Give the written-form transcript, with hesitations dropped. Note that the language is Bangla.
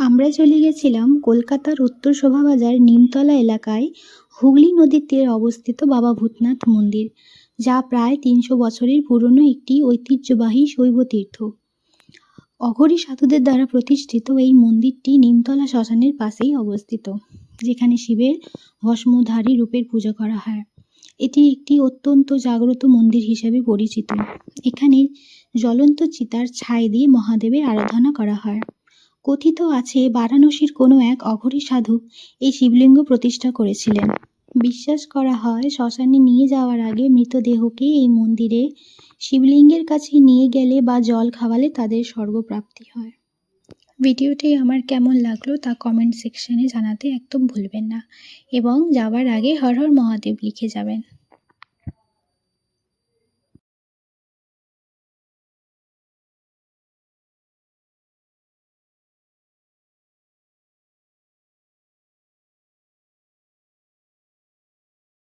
আমরা চলে গেছিলাম কলকাতার উত্তর শোভাবাজার নিমতলা এলাকায় হুগলি নদীর তীরে অবস্থিত বাবা ভূতনাথ মন্দির, যা প্রায় ৩০০ বছরের পুরনো একটি ঐতিহ্যবাহী শৈব তীর্থ। অঘরী সাধুদের দ্বারা প্রতিষ্ঠিত এই মন্দিরটি নিমতলা শ্মশানের পাশেই অবস্থিত, যেখানে শিবের ভস্মধারী রূপের পূজা করা হয়। এটি একটি অত্যন্ত জাগ্রত মন্দির হিসেবে পরিচিত। এখানে জ্বলন্ত চিতার ছাই দিয়ে মহাদেবের আরাধনা করা হয়। কথিত আছে বারাণসীর কোনো এক অঘরী সাধু এই শিবলিঙ্গ প্রতিষ্ঠা করেছিলেন। বিশ্বাস করা হয় শ্মশানে নিয়ে যাওয়ার আগে মৃতদেহকে এই মন্দিরে শিবলিঙ্গের কাছে নিয়ে গেলে বা জল খাওয়ালে তাদের স্বর্গপ্রাপ্তি হয়। ভিডিওটি আমার কেমন লাগলো তা কমেন্ট সেকশনে জানাতে একদম ভুলবেন না, এবং যাওয়ার আগে হর হর মহাদেব লিখে যাবেন।